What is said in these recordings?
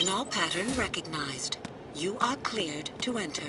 Bacchanal pattern recognized. You are cleared to enter.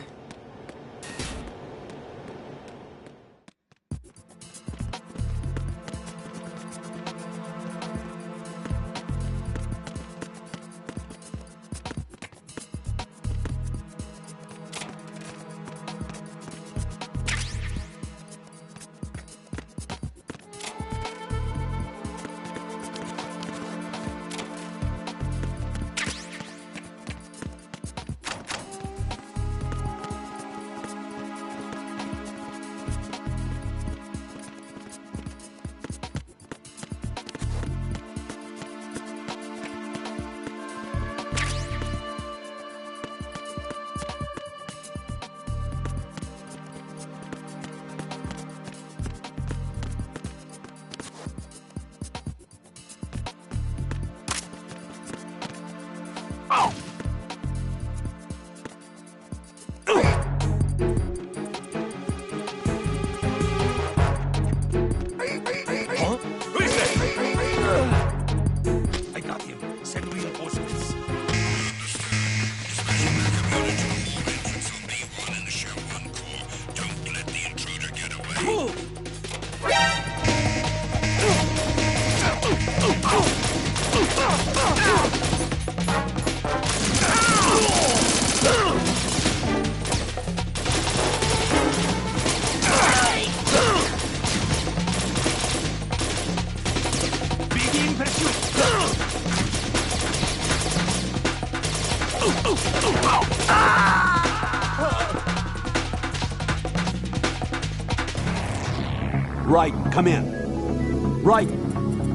Right, come in. Right,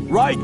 right!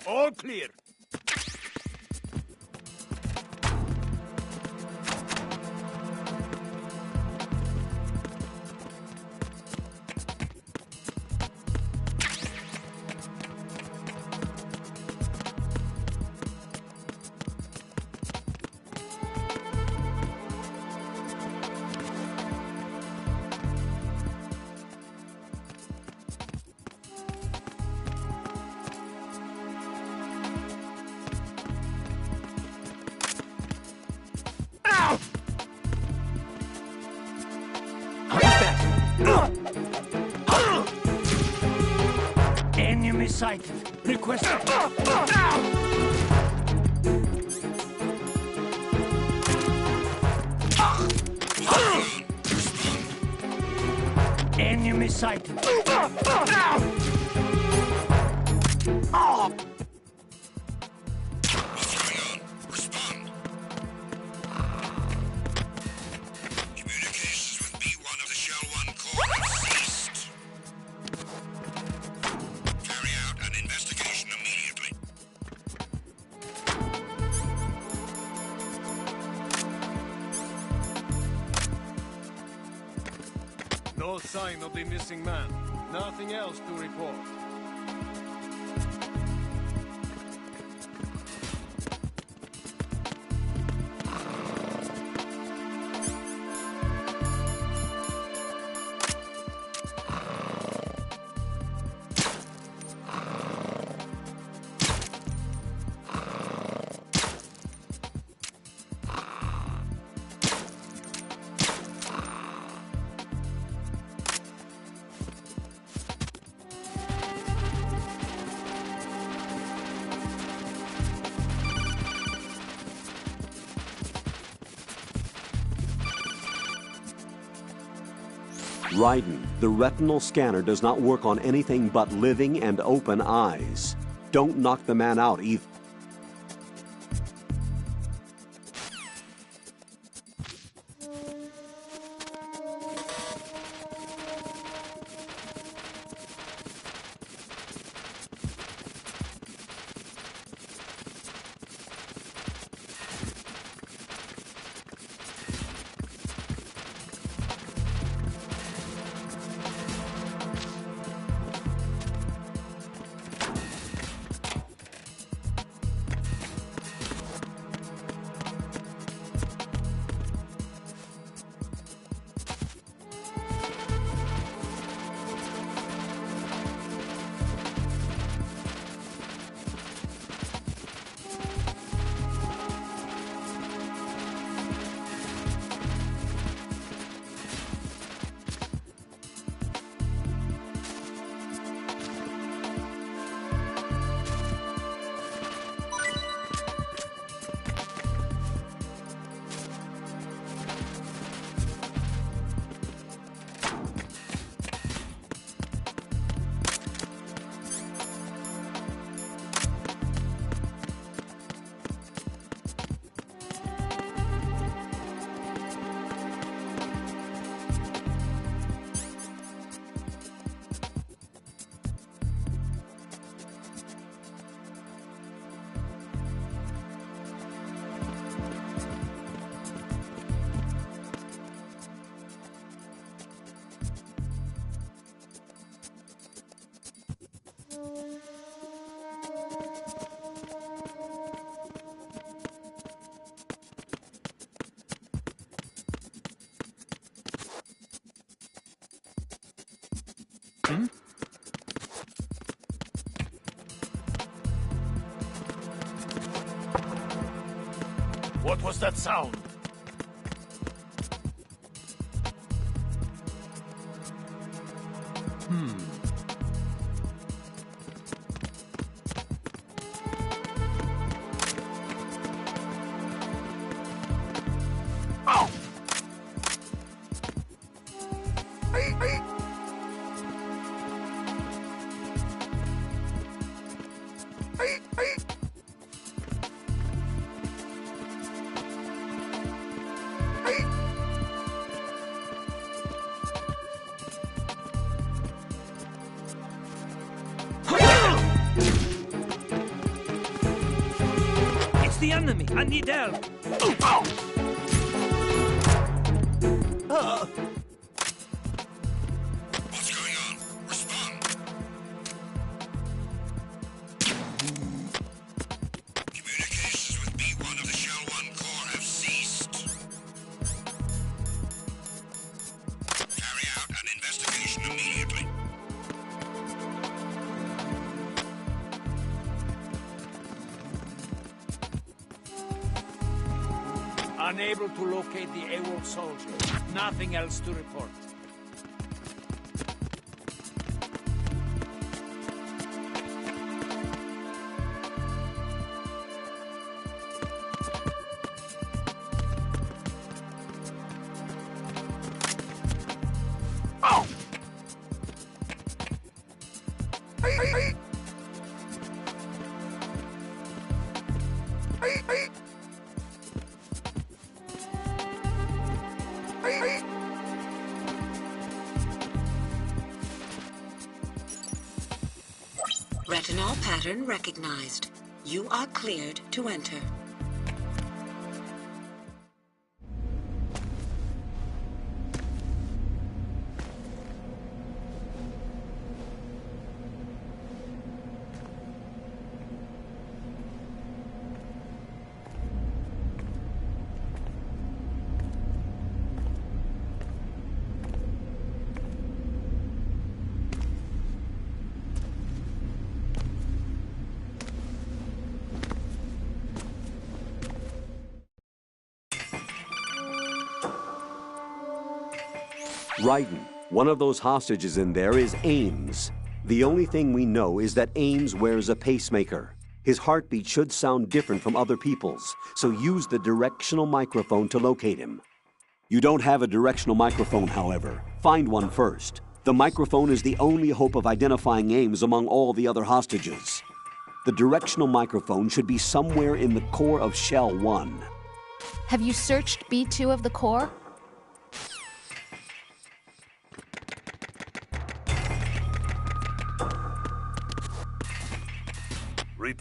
All clear. Enemy sighted. Request. Enemy sighted. No sign of the missing man. Nothing else to report. Raiden, the retinal scanner does not work on anything but living and open eyes. Don't knock the man out either. What was that sound? Ow! It's the enemy. I need help. What's going on? Respond. Communications with B1 of the Shell 1 Corps have ceased. Carry out an investigation immediately. Unable to locate the AWOL soldier. Nothing else to report. Retinol pattern recognized. You are cleared to enter. Raiden, one of those hostages in there is Ames. The only thing we know is that Ames wears a pacemaker. His heartbeat should sound different from other people's, so use the directional microphone to locate him. You don't have a directional microphone, however. Find one first. The microphone is the only hope of identifying Ames among all the other hostages. The directional microphone should be somewhere in the core of Shell 1. Have you searched B2 of the core? Reap.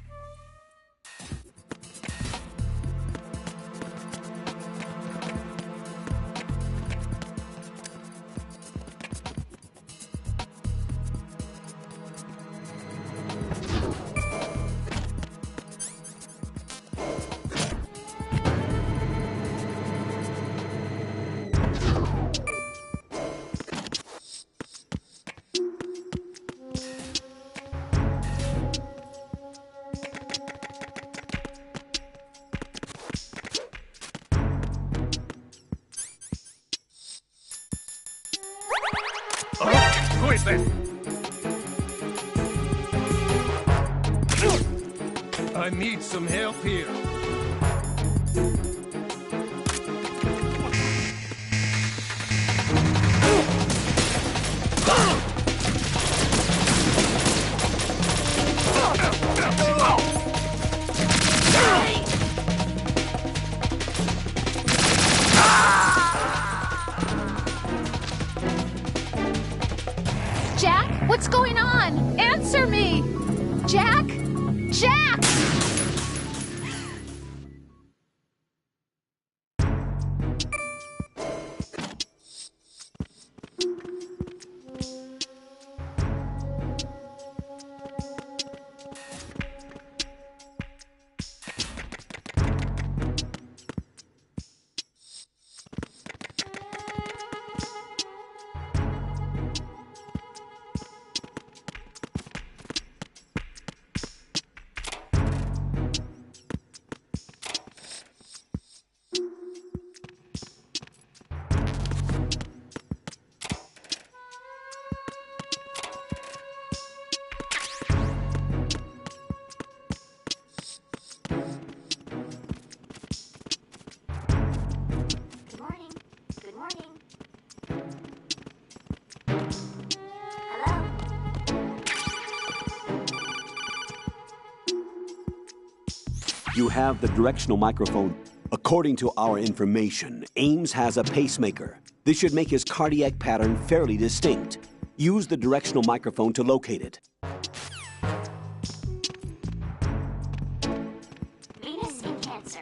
Who is this? I need some help here. Jack, what's going on? Answer me! Jack? Jack! Good morning. Good morning. Hello? You have the directional microphone. According to our information, Ames has a pacemaker. This should make his cardiac pattern fairly distinct. Use the directional microphone to locate it. Venus in Cancer.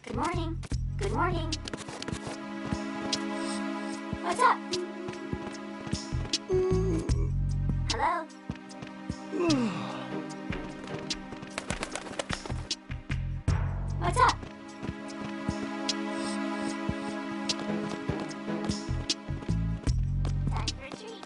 Good morning. Good morning. What's up? Hello? What's up? Time for a treat.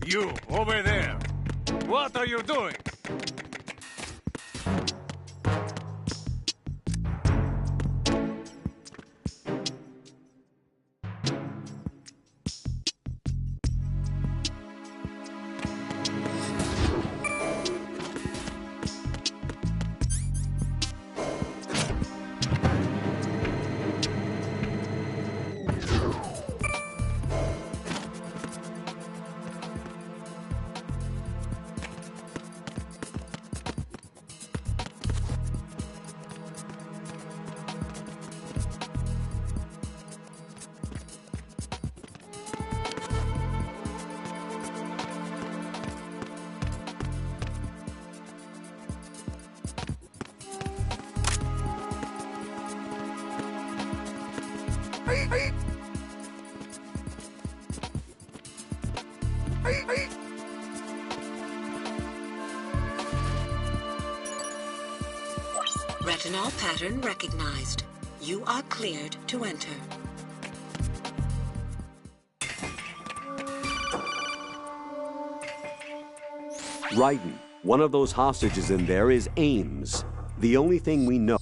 You, over there. What are you doing? Retinol pattern recognized. You are cleared to enter. Raiden, one of those hostages in there is Ames. The only thing we know...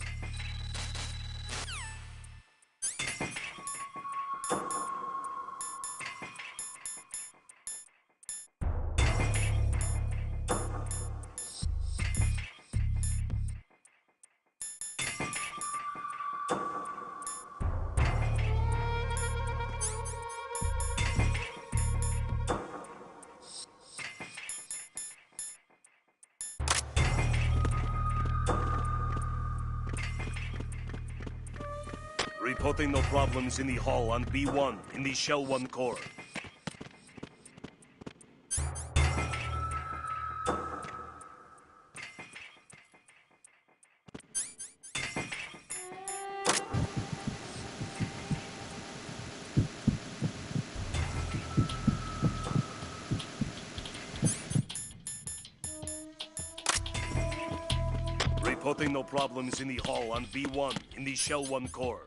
Reporting no problems in the hall on B1 in the Shell 1 core. Reporting no problems in the hall on B1 in the Shell 1 core.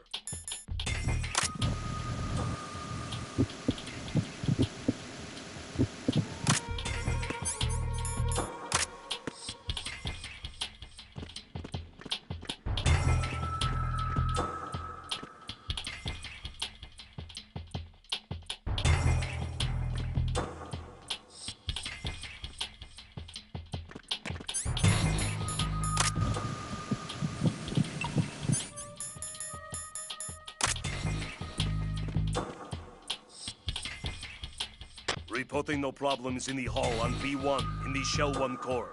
Reporting no problems in the hall on B1 in the Shell 1 core.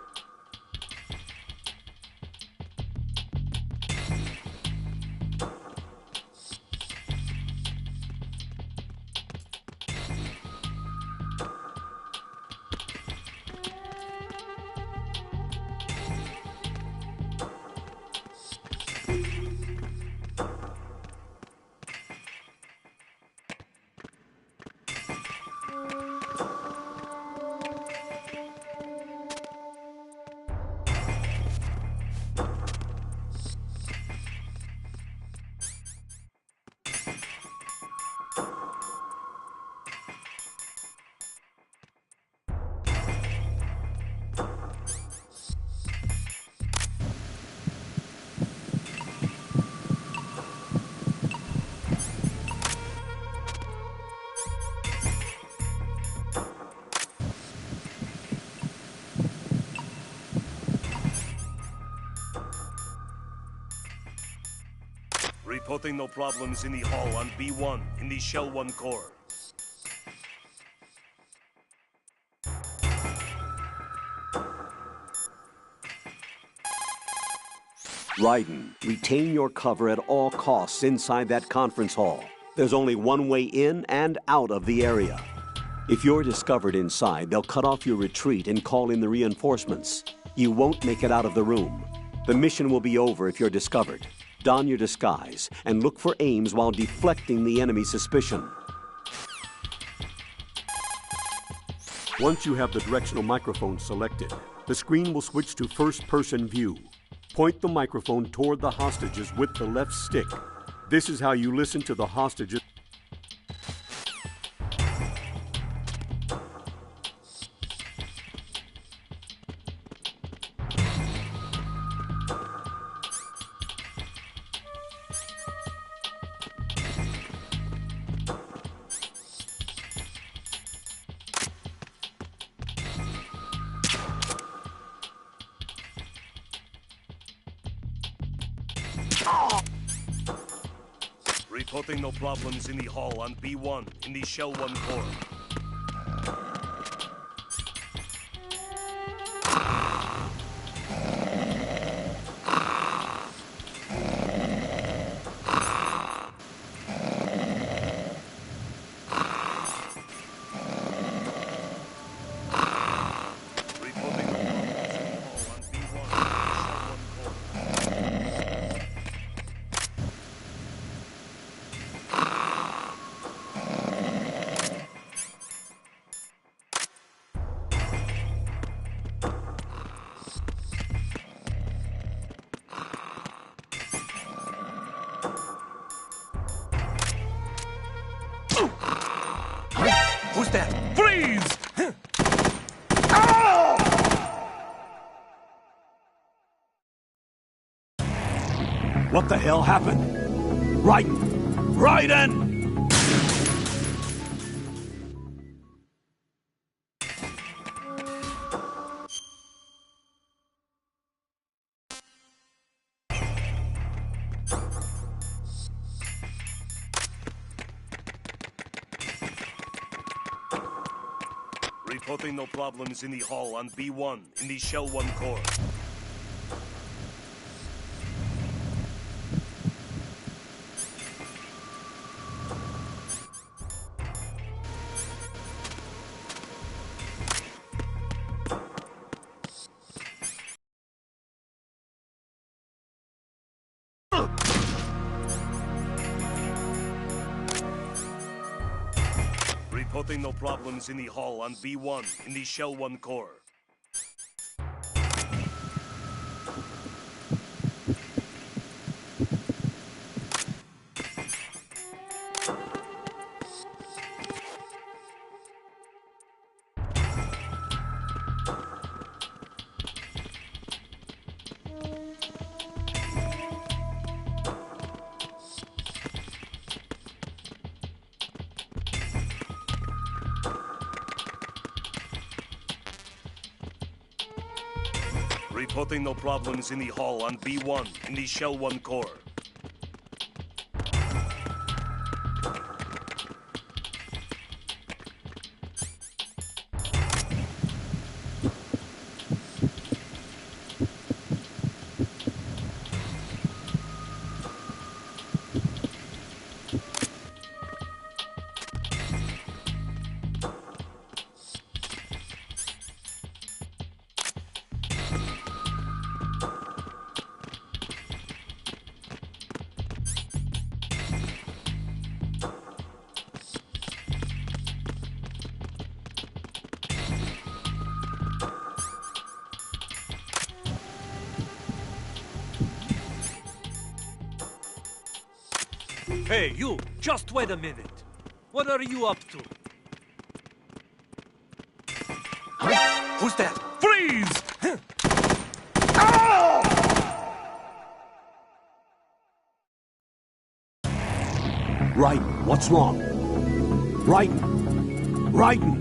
Reporting no problems in the hall on B1 in the Shell 1 core. Raiden, retain your cover at all costs inside that conference hall. There's only one way in and out of the area. If you're discovered inside, they'll cut off your retreat and call in the reinforcements. You won't make it out of the room. The mission will be over if you're discovered. Don your disguise and look for Ames while deflecting the enemy's suspicion. Once you have the directional microphone selected, the screen will switch to first-person view. Point the microphone toward the hostages with the left stick. This is how you listen to the hostages. Reporting no problems in the hall on B1 in the Shell 1 core. that? Freeze! What the hell happened? Raiden! Raiden! Reporting no problems in the hall on B1 in the Shell 1 core. Reporting no problems in the hall on B1 in the Shell 1 core. Reporting no problems in the hall on B1 in the Shell 1 core. Hey, you! Just wait a minute. What are you up to? Huh? Who's that? Freeze! Raiden, what's wrong? Raiden! Raiden!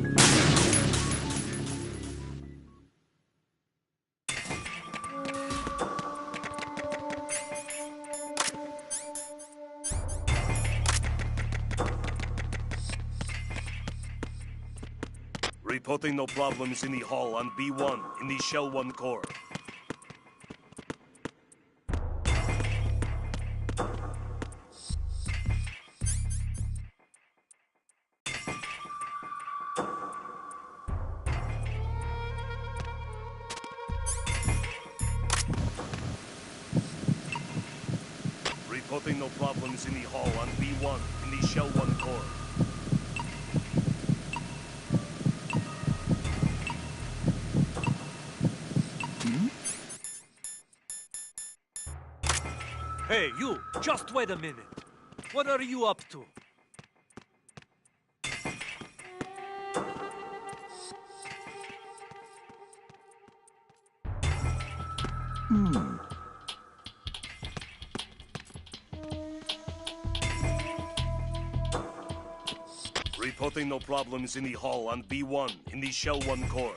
Reporting no problems in the hall on B1 in the Shell 1 core. Reporting no problems in the hall on B1 in the Shell 1 core. Hey, you! Just wait a minute. What are you up to? Reporting no problems in the hall on B1 in the Shell 1 core.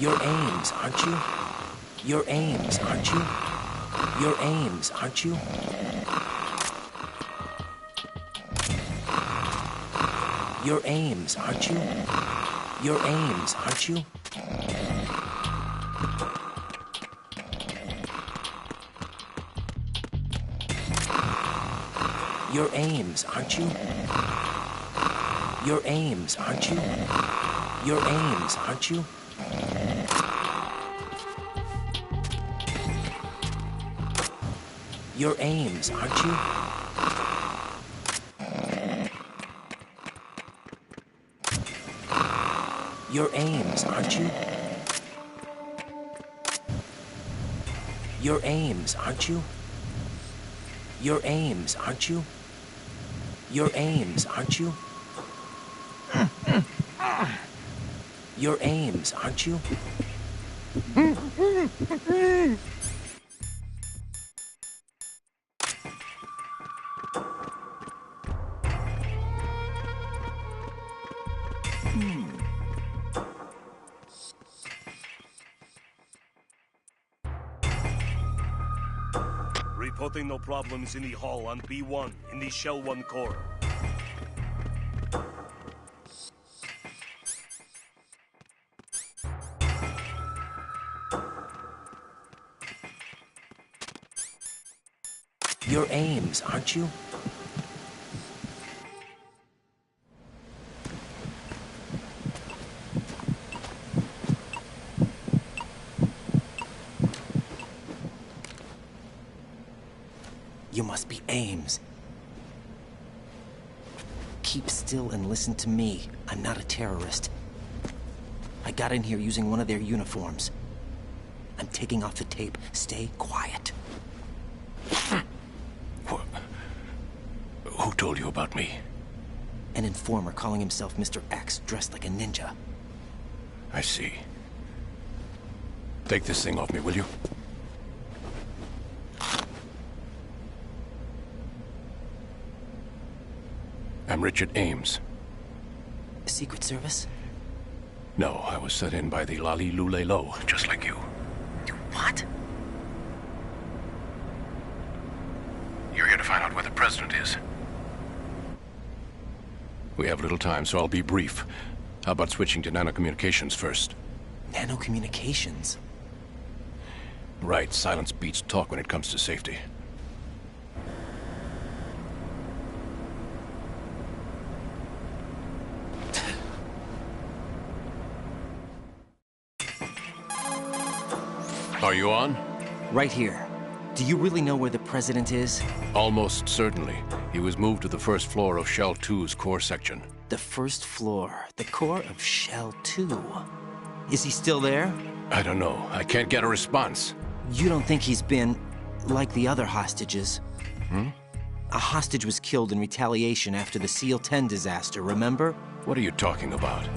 You're Ames, aren't you? You're Ames, aren't you? You're Ames, aren't you? You're Ames, aren't you? You're Ames, aren't you? You're Ames, aren't you? You're Ames, aren't you? You're Ames, aren't you? You're Ames, aren't you? You're Ames, aren't you? You're Ames, aren't you? You're Ames, aren't you? You're Ames, aren't you? You're Ames, aren't you? Reporting no problems in the hall on B1 in the Shell 1 core. You're Ames, aren't you? You must be Ames. Keep still and listen to me. I'm not a terrorist. I got in here using one of their uniforms. I'm taking off the tape. Stay quiet. Who told you about me? An informer calling himself Mr. X, dressed like a ninja. I see. Take this thing off me, will you? I'm Richard Ames. Secret Service? No, I was sent in by the Lali Lule Lo, just like you. What? You're here to find out where the president is. We have little time, so I'll be brief. How about switching to nanocommunications first? Nanocommunications? Right, silence beats talk when it comes to safety. Are you on? Right here. Do you really know where the president is? Almost certainly. He was moved to the first floor of Shell 2's core section. The first floor, the core of Shell 2. Is he still there? I don't know. I can't get a response. You don't think he's been like the other hostages? A hostage was killed in retaliation after the SEAL 10 disaster, remember? What are you talking about?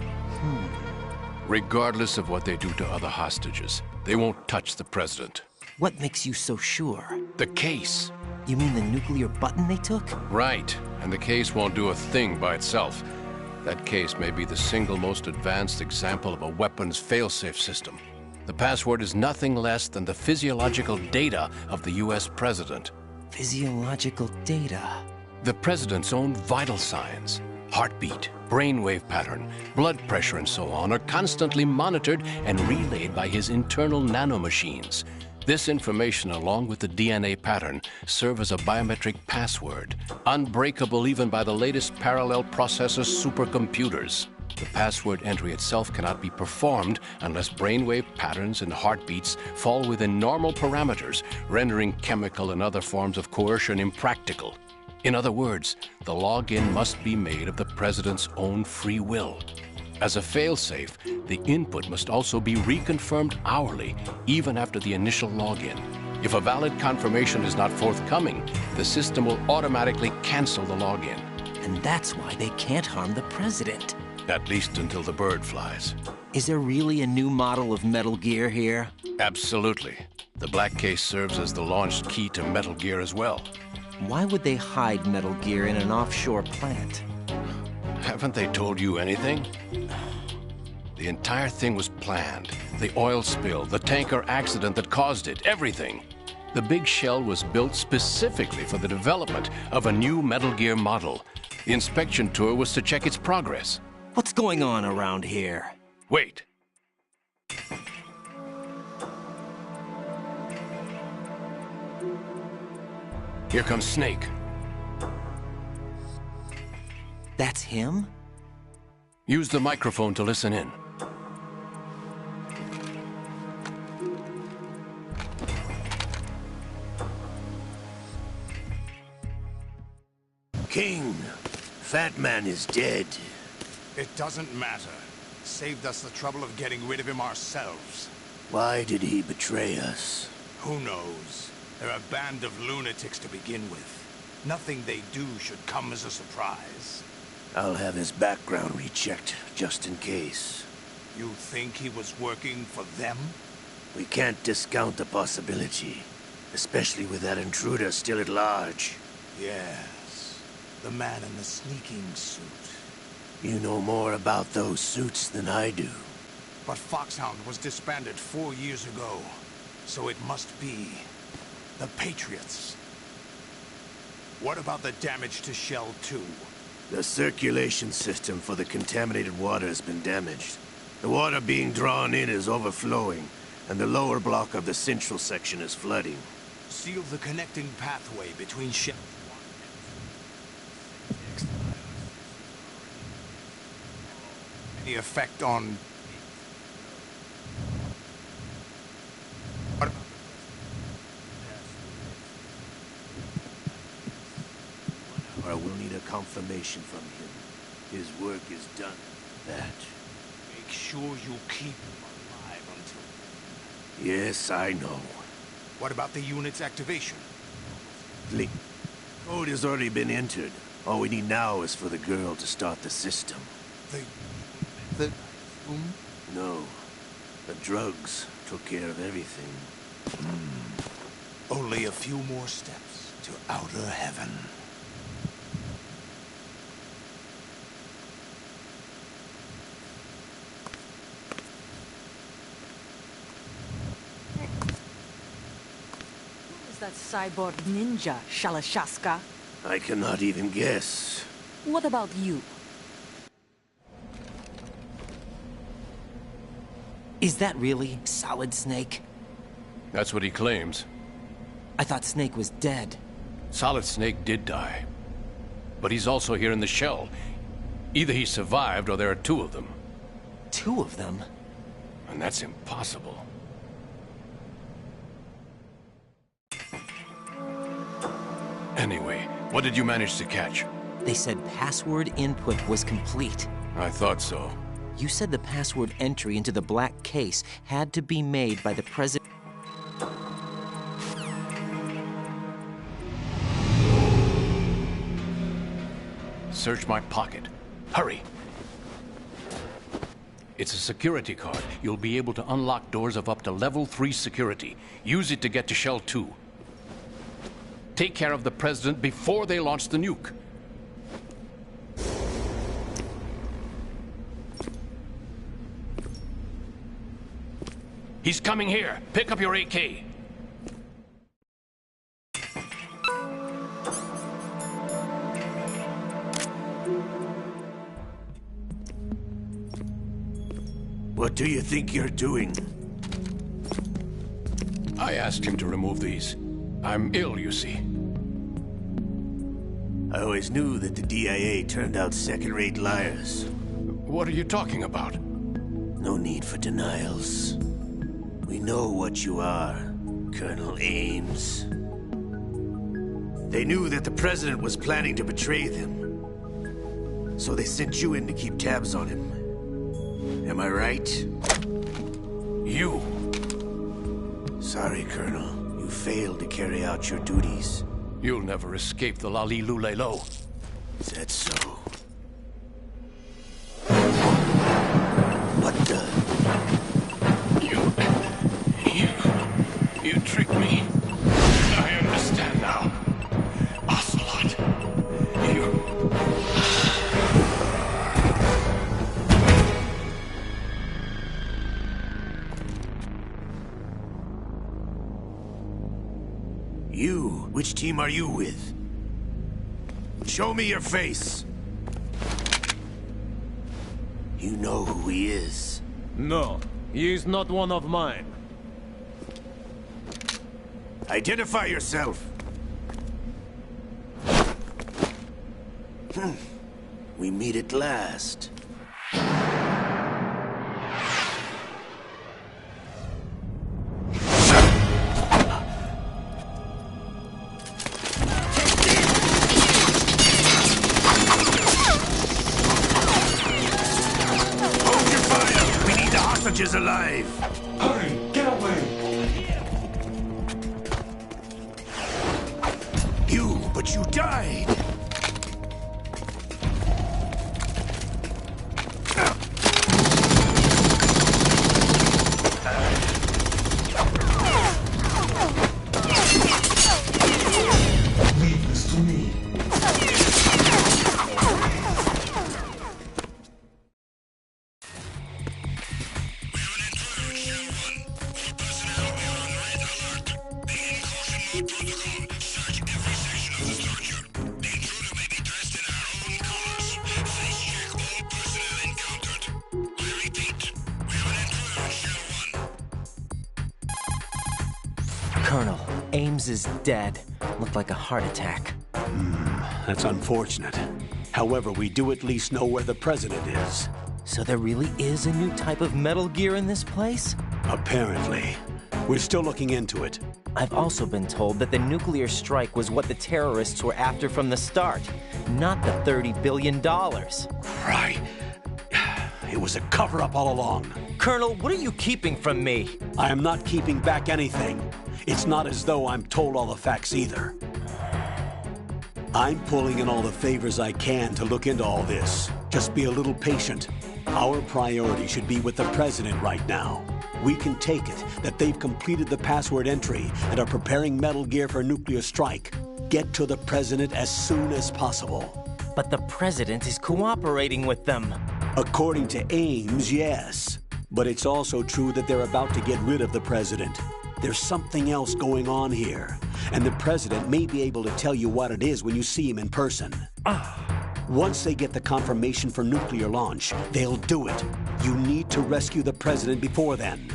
Regardless of what they do to other hostages, they won't touch the president. What makes you so sure? The case. You mean the nuclear button they took? Right. And the case won't do a thing by itself. That case may be the single most advanced example of a weapons failsafe system. The password is nothing less than the physiological data of the US president. Physiological data? The president's own vital signs, heartbeat, brainwave pattern, blood pressure, and so on are constantly monitored and relayed by his internal nanomachines. This information, along with the DNA pattern, serve as a biometric password, unbreakable even by the latest parallel processor supercomputers. The password entry itself cannot be performed unless brainwave patterns and heartbeats fall within normal parameters, rendering chemical and other forms of coercion impractical. In other words, the login must be made of the president's own free will. As a failsafe, the input must also be reconfirmed hourly, even after the initial login. If a valid confirmation is not forthcoming, the system will automatically cancel the login. And that's why they can't harm the president. At least until the bird flies. Is there really a new model of Metal Gear here? Absolutely. The black case serves as the launch key to Metal Gear as well. Why would they hide Metal Gear in an offshore plant? Haven't they told you anything? The entire thing was planned. The oil spill, the tanker accident that caused it, everything. The big shell was built specifically for the development of a new Metal Gear model. The inspection tour was to check its progress. What's going on around here? Wait. Here comes Snake. That's him? Use the microphone to listen in. King, Fat Man is dead. It doesn't matter. Saved us the trouble of getting rid of him ourselves. Why did he betray us? Who knows? They're a band of lunatics to begin with. Nothing they do should come as a surprise. I'll have his background rechecked, just in case. You think he was working for them? We can't discount the possibility, especially with that intruder still at large. Yes, the man in the sneaking suit. You know more about those suits than I do. But Foxhound was disbanded 4 years ago, so it must be the Patriots. What about the damage to Shell 2? The circulation system for the contaminated water has been damaged. The water being drawn in is overflowing, and the lower block of the central section is flooding. Seal the connecting pathway between Shell 1 and 2. Any effect on... What about or we'll need a confirmation from him. His work is done. That. Make sure you keep him alive until... Yes, I know. What about the unit's activation? The code has already been entered. All we need now is for the girl to start the system. The... No. The drugs took care of everything. Only a few more steps to outer heaven. That cyborg ninja, Shalashaska? I cannot even guess. What about you? Is that really Solid Snake? That's what he claims. I thought Snake was dead. Solid Snake did die. But he's also here in the shell. Either he survived or there are two of them. Two of them? And that's impossible. Anyway, what did you manage to catch? They said password input was complete. I thought so. You said the password entry into the black case had to be made by the president. Search my pocket. Hurry! It's a security card. You'll be able to unlock doors of up to level 3 security. Use it to get to Shell 2. Take care of the president before they launch the nuke. He's coming here. Pick up your AK. What do you think you're doing? I asked him to remove these. I'm ill, you see. I always knew that the DIA turned out second-rate liars. What are you talking about? No need for denials. We know what you are, Colonel Ames. They knew that the President was planning to betray them. So they sent you in to keep tabs on him. Am I right? You. Sorry, Colonel. You failed to carry out your duties. You'll never escape the Lali Lulelo. Is that so? What the? You tricked me. I understand now. Ocelot. You... Which team are you with? Show me your face. You know who he is. No, he is not one of mine. Identify yourself. We meet at last. Hold your fire! We need the hostages alive! Hurry! Get away! But you died! Leave this to me. Colonel, Ames is dead. Looked like a heart attack. That's unfortunate. However, we do at least know where the president is. So there really is a new type of Metal Gear in this place? Apparently. We're still looking into it. I've also been told that the nuclear strike was what the terrorists were after from the start, not the $30 billion. Right. It was a cover-up all along. Colonel, what are you keeping from me? I am not keeping back anything. It's not as though I'm told all the facts either. I'm pulling in all the favors I can to look into all this. Just be a little patient. Our priority should be with the president right now. We can take it that they've completed the password entry and are preparing Metal Gear for a nuclear strike. Get to the president as soon as possible. But the president is cooperating with them. According to Ames, yes. But it's also true that they're about to get rid of the president. There's something else going on here, and the president may be able to tell you what it is when you see him in person. Once they get the confirmation for nuclear launch, they'll do it. You need to rescue the president before then.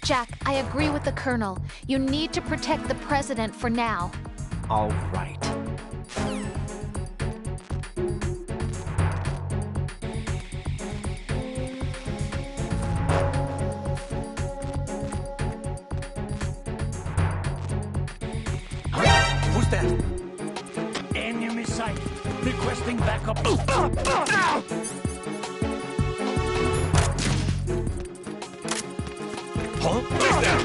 Jack, I agree with the Colonel. You need to protect the president for now. All right. Who's that? Enemy sight. Requesting backup. Huh? Who's there?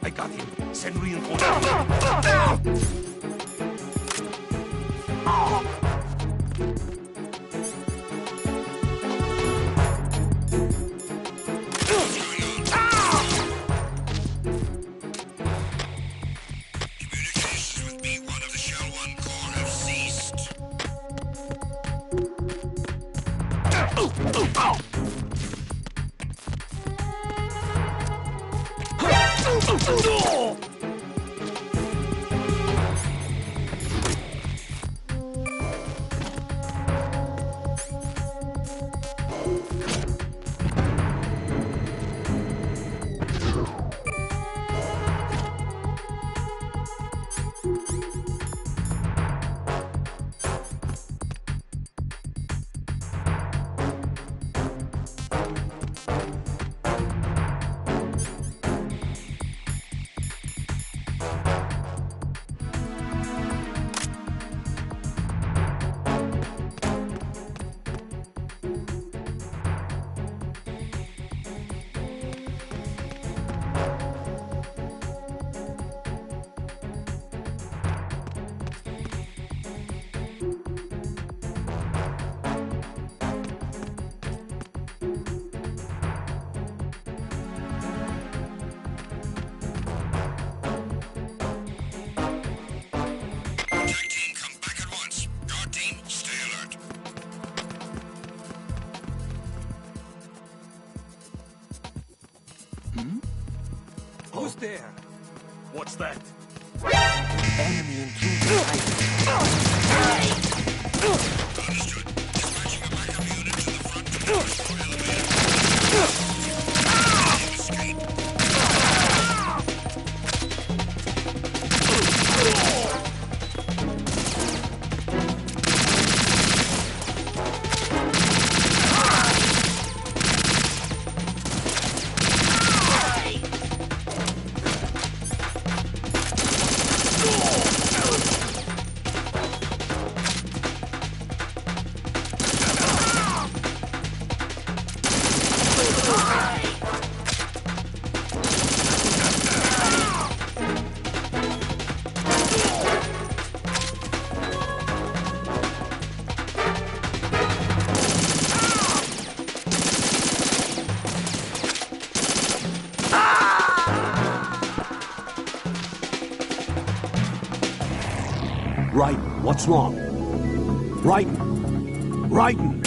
I got him. Send reinforcements. Who's there? What's that? Enemy intrusion. Raiden, what's wrong? Raiden! Raiden!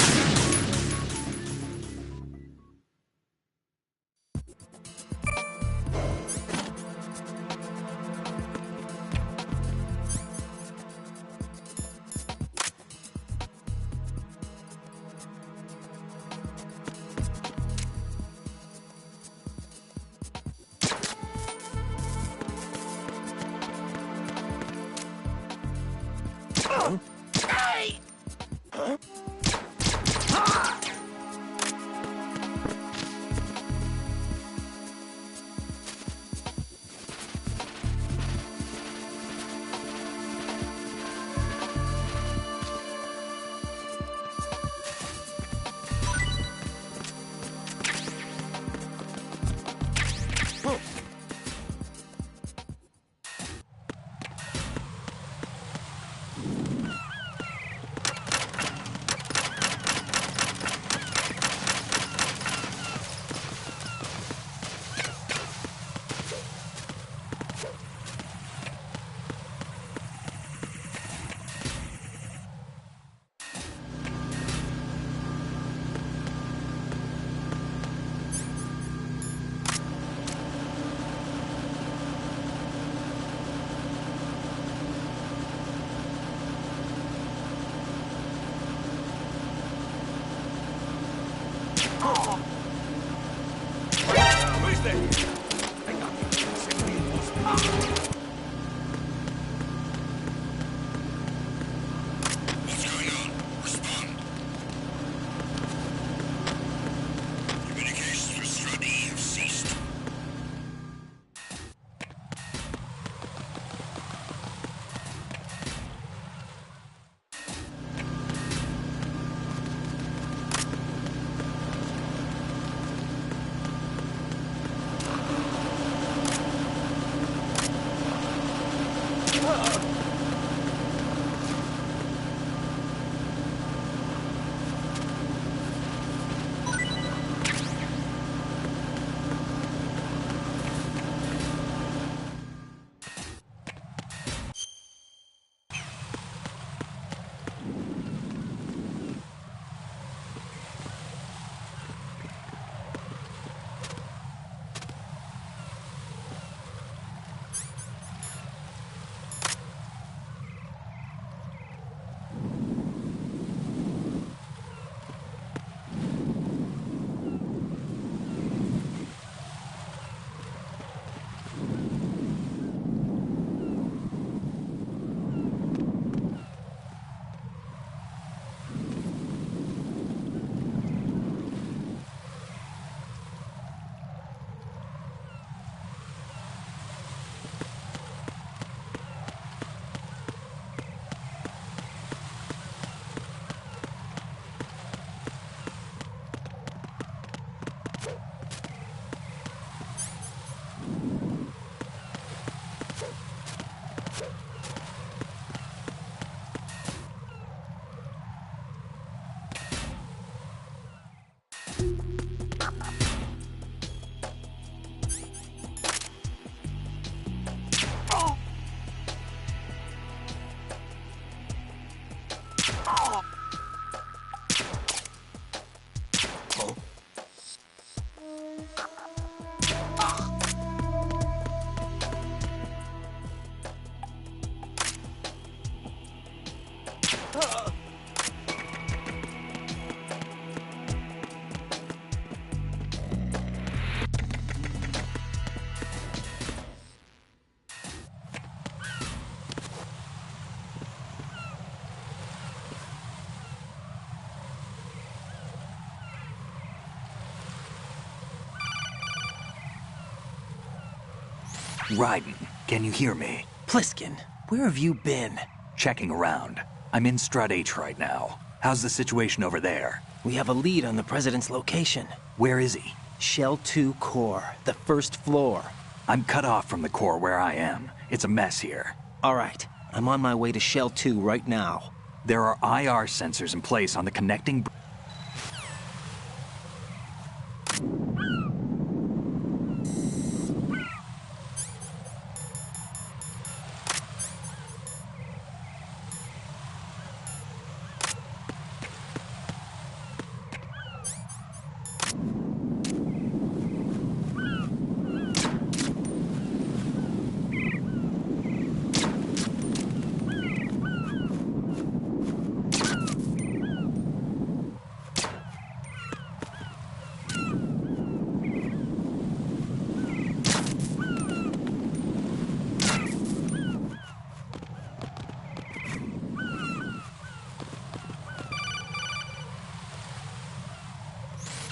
Raiden, can you hear me? Pliskin, where have you been? Checking around. I'm in Strut H right now. How's the situation over there? We have a lead on the President's location. Where is he? Shell 2 core, the first floor. I'm cut off from the core where I am. It's a mess here. All right, I'm on my way to Shell 2 right now. There are IR sensors in place on the connecting...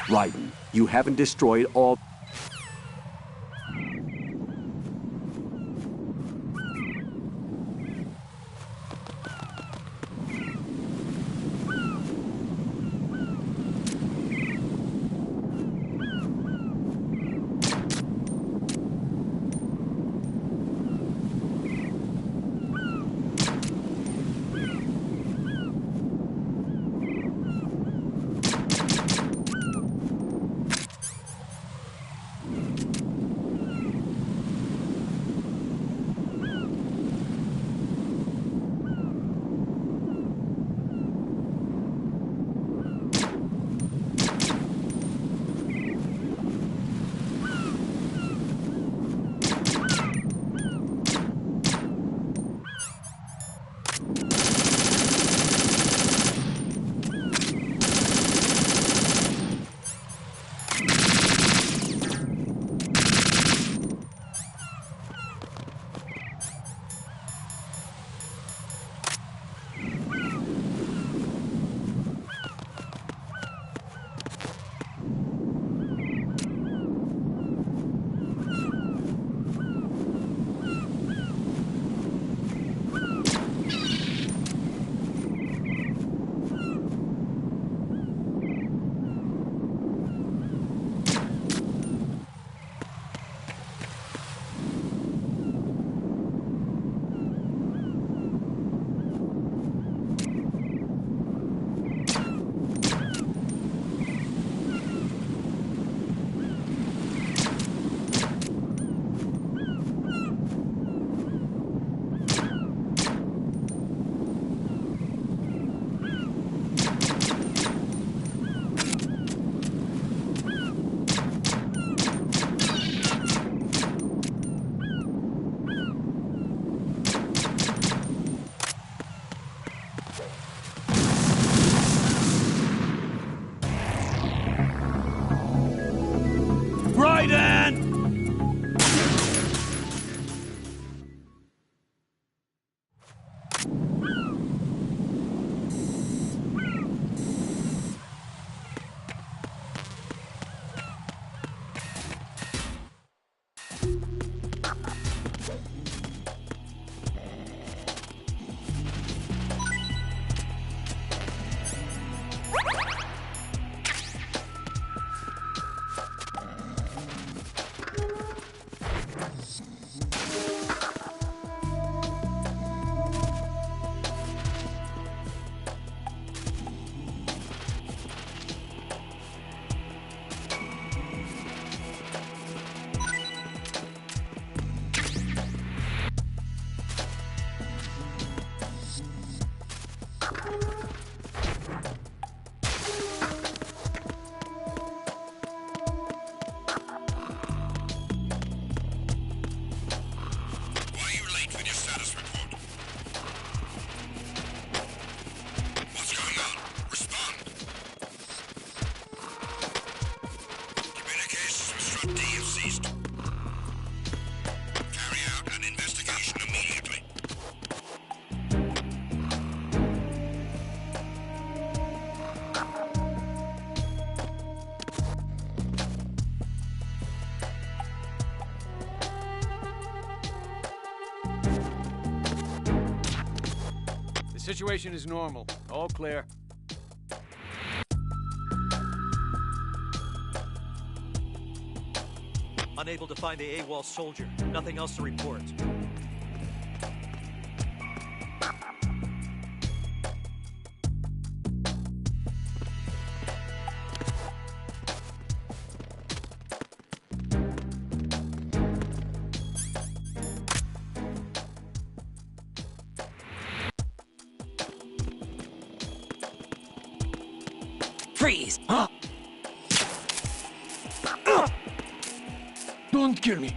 Raiden, you haven't destroyed all... Situation is normal. All clear. Unable to find the AWOL soldier. Nothing else to report. Freeze! Huh? Don't kill me.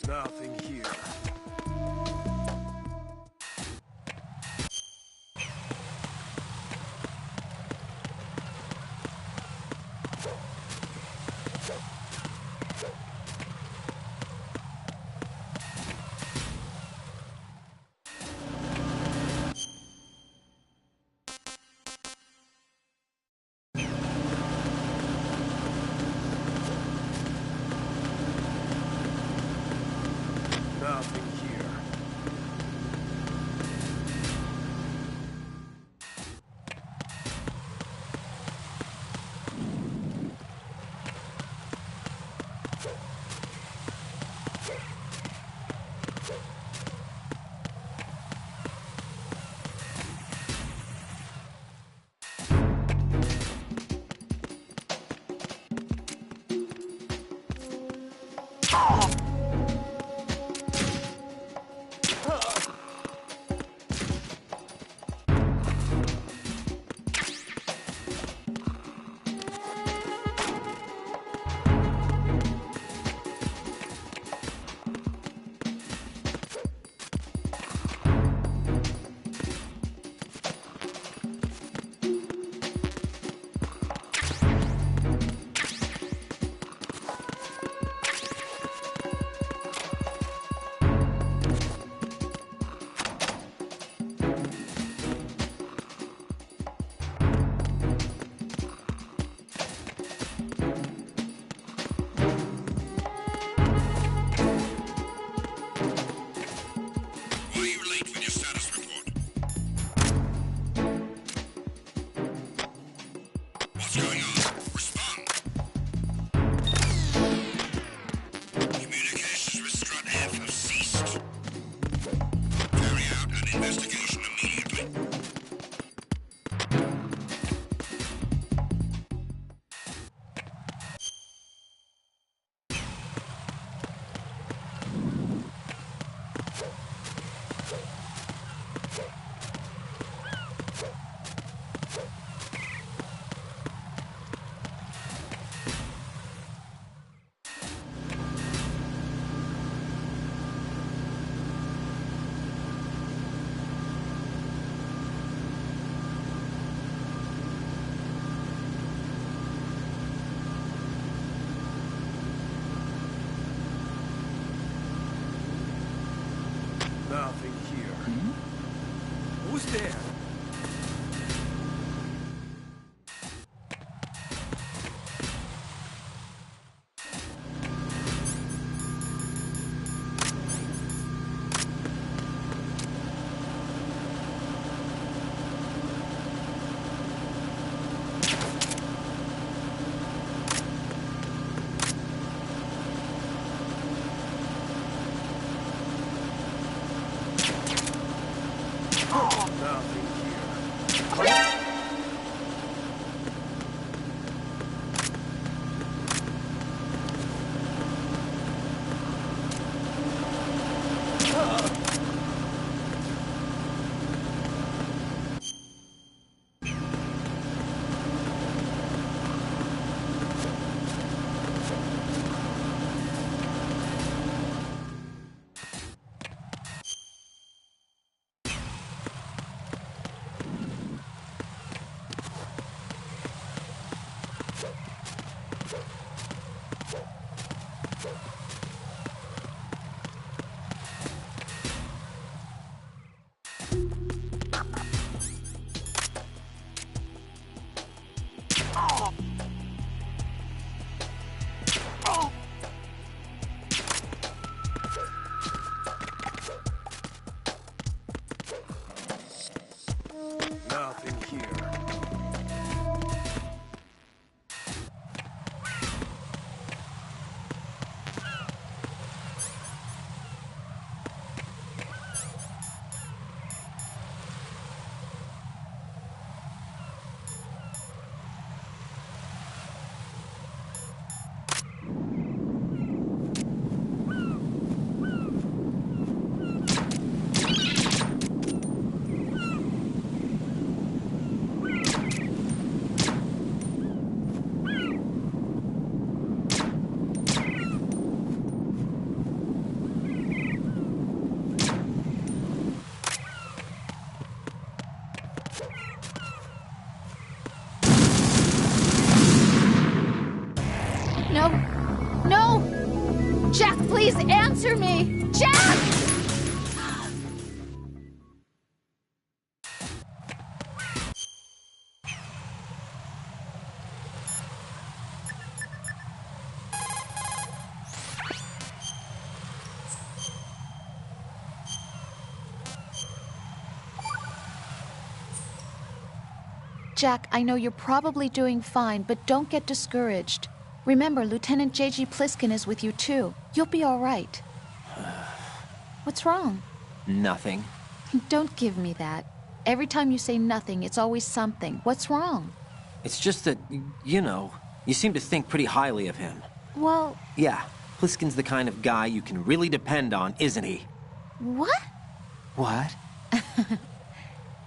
Nothing here. Nothing here. Nothing here. Who's there? Nothing here. No. No! Jack, please answer me! Jack! Jack, I know you're probably doing fine, but don't get discouraged. Remember, Lieutenant J.G. Pliskin is with you, too. You'll be all right. What's wrong? Nothing. Don't give me that. Every time you say nothing, it's always something. What's wrong? It's just that, you know, you seem to think pretty highly of him. Well... Yeah, Pliskin's the kind of guy you can really depend on, isn't he? What? What?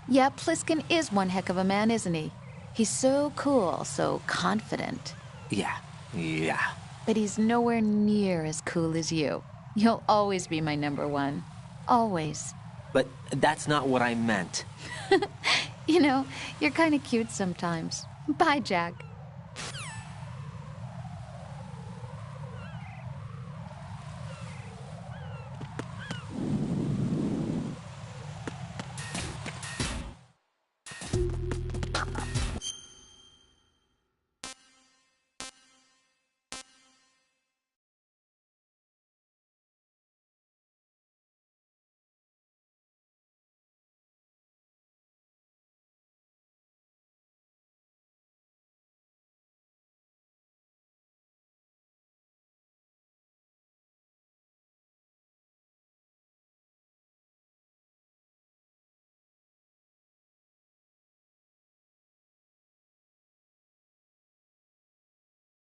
Yeah, Pliskin is one heck of a man, isn't he? He's so cool, so confident. Yeah. But he's nowhere near as cool as you. You'll always be my number one. Always. But that's not what I meant. You know, you're kind of cute sometimes. Bye, Jack.